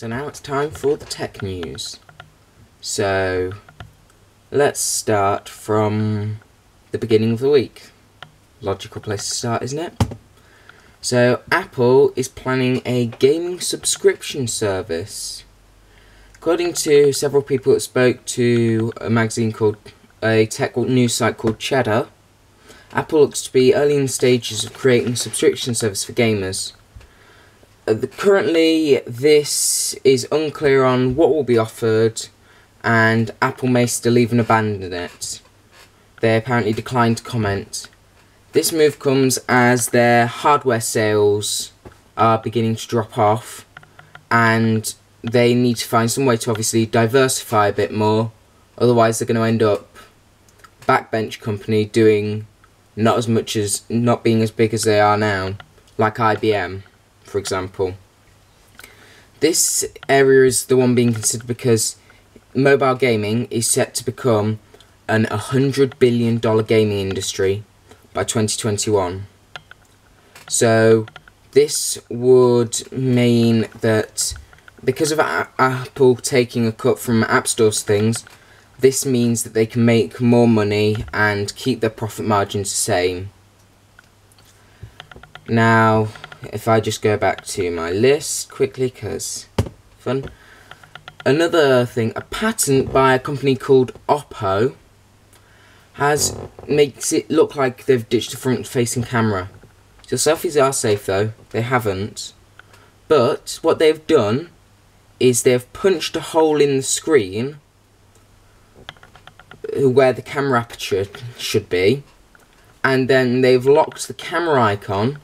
So now it's time for the tech news. So let's start from the beginning of the week. Logical place to start, isn't it? So Apple is planning a gaming subscription service. According to several people that spoke to a tech news site called Cheddar, Apple looks to be early in the stages of creating a subscription service for gamers. Currently, this is unclear on what will be offered, and Apple may still even abandon it. They apparently declined to comment. This move comes as their hardware sales are beginning to drop off, and they need to find some way to obviously diversify a bit more, otherwise they're going to end up backbench company doing not being as big as they are now, like IBM, for example. This area is the one being considered because mobile gaming is set to become an $100 billion gaming industry by 2021. So this would mean that because of Apple taking a cut from App Store's things, this means that they can make more money and keep their profit margins the same. Now, if I just go back to my list quickly, because fun. Another thing, a patent by a company called Oppo makes it look like they've ditched the front-facing camera. So selfies are safe though, they haven't. But what they've done is they've punched a hole in the screen where the camera aperture should be, and then they've locked the camera icon,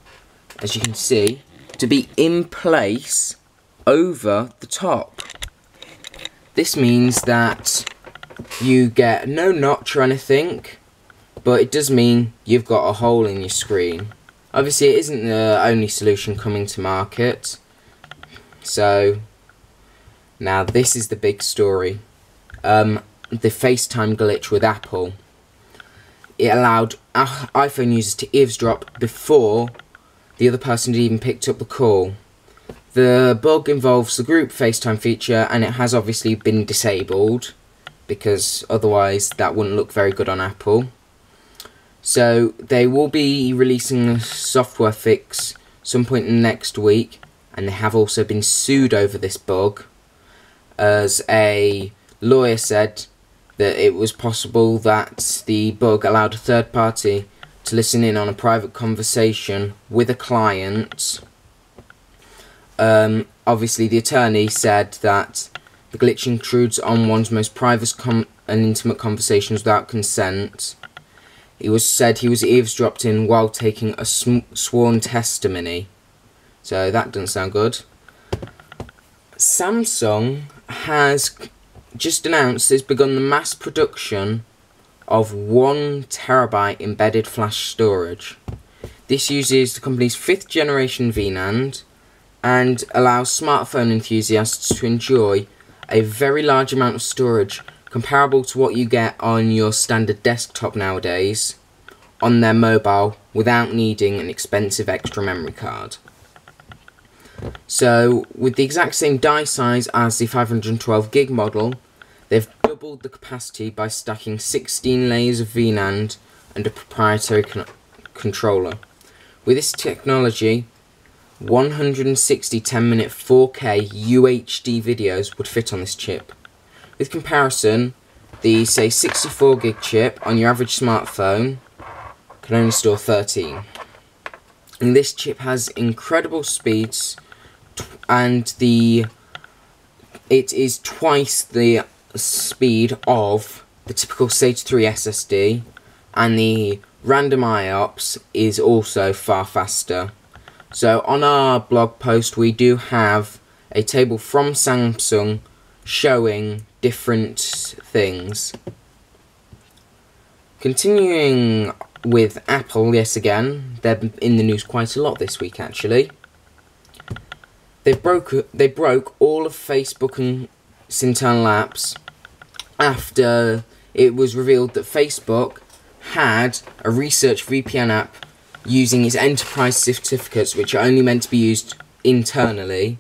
as you can see, to be in place over the top. This means that you get no notch or anything, but it does mean you've got a hole in your screen. Obviously it isn't the only solution coming to market. So now this is the big story. The FaceTime glitch with Apple. It allowed iPhone users to eavesdrop before the other person had even picked up the call. The bug involves the group FaceTime feature, and it has obviously been disabled because otherwise that wouldn't look very good on Apple. So they will be releasing a software fix some point in the next week, and they have also been sued over this bug, as a lawyer said that it was possible that the bug allowed a third party to listen in on a private conversation with a client. Obviously the attorney said that the glitch intrudes on one's most private and intimate conversations without consent. It was said he was eavesdropped in while taking a sworn testimony. So that doesn't sound good. Samsung has just announced it's begun the mass production of 1 terabyte embedded flash storage. This uses the company's 5th generation VNAND and allows smartphone enthusiasts to enjoy a very large amount of storage comparable to what you get on your standard desktop nowadays on their mobile without needing an expensive extra memory card. So with the exact same die size as the 512 gig model, they've doubled the capacity by stacking 16 layers of VNAND and a proprietary controller. With this technology, 160 10-minute 4K UHD videos would fit on this chip. With comparison, the say 64 gig chip on your average smartphone can only store 13. And this chip has incredible speeds, and it is twice the speed of the typical Stage 3 SSD, and the random IOPS is also far faster. So on our blog post we do have a table from Samsung showing different things. Continuing with Apple, yes again, they're in the news quite a lot this week actually. They broke all of Facebook and its internal apps after it was revealed that Facebook had a research VPN app using its enterprise certificates, which are only meant to be used internally,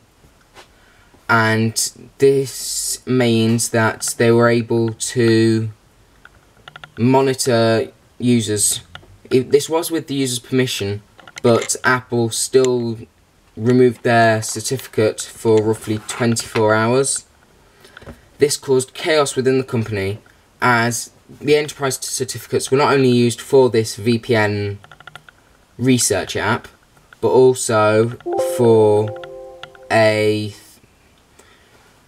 and this means that they were able to monitor users. This was with the user's permission, but Apple still removed their certificate for roughly 24 hours. This caused chaos within the company, as the enterprise certificates were not only used for this VPN research app, but also for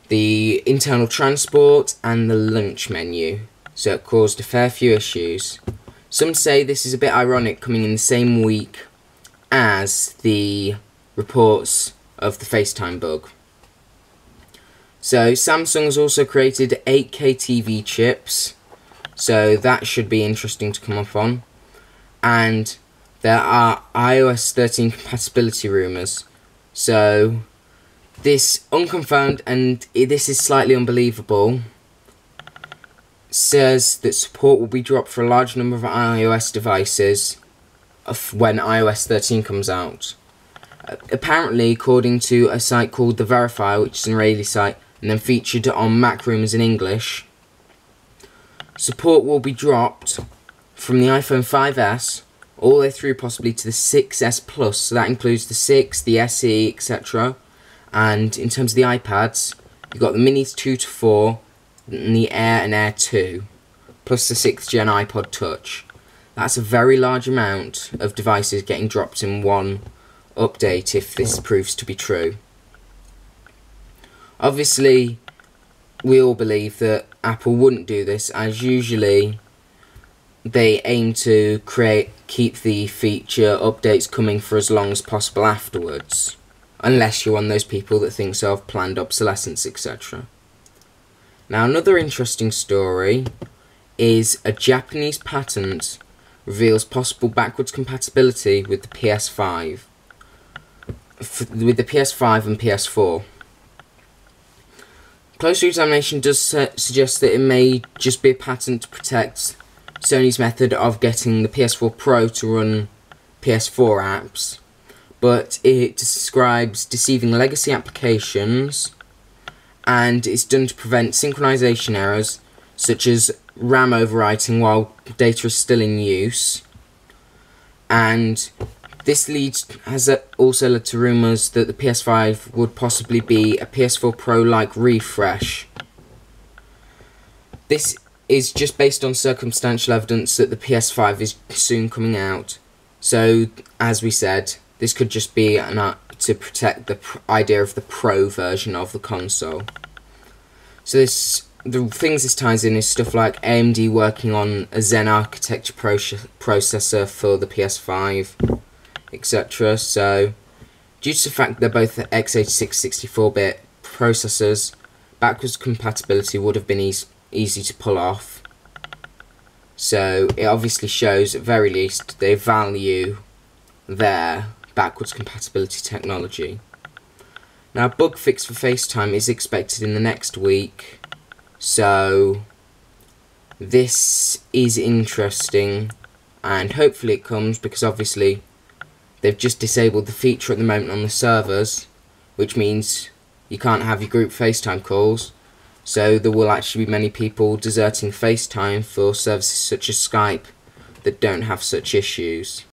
the internal transport and the lunch menu, so it caused a fair few issues. Some say this is a bit ironic, coming in the same week as the reports of the FaceTime bug. So Samsung's also created 8K TV chips, so that should be interesting to come up on. And there are iOS 13 compatibility rumours. So this unconfirmed, and this is slightly unbelievable, says that support will be dropped for a large number of iOS devices when iOS 13 comes out. Apparently, according to a site called The Verifier, which is an Israeli site, and then featured on Mac Rumors in English, support will be dropped from the iPhone 5S all the way through possibly to the 6S Plus, so that includes the 6, the SE, etc. And in terms of the iPads, you've got the Minis 2 to 4, and the Air and Air 2, plus the 6th Gen iPod Touch. That's a very large amount of devices getting dropped in one update if this proves to be true. Obviously, we all believe that Apple wouldn't do this, as usually they aim to keep the feature updates coming for as long as possible afterwards, unless you're one of those people that thinks of planned obsolescence, etc. Now, another interesting story is a Japanese patent reveals possible backwards compatibility with the PS5, and PS4. Closer examination does suggest that it may just be a patent to protect Sony's method of getting the PS4 Pro to run PS4 apps, but it describes deceiving legacy applications, and it's done to prevent synchronization errors, such as RAM overwriting while data is still in use. And this has also led to rumours that the PS5 would possibly be a PS4 Pro-like refresh. This is just based on circumstantial evidence that the PS5 is soon coming out. So, as we said, this could just be to protect the idea of the Pro version of the console. So the things this ties in is stuff like AMD working on a Zen architecture processor for the PS5, etc. So, due to the fact they're both x86 64-bit processors, backwards compatibility would have been easy to pull off. So it obviously shows, at very least, they value their backwards compatibility technology. Now, a bug fix for FaceTime is expected in the next week, so this is interesting, and hopefully it comes, because obviously they've just disabled the feature at the moment on the servers, which means you can't have your group FaceTime calls. So there will actually be many people deserting FaceTime for services such as Skype that don't have such issues.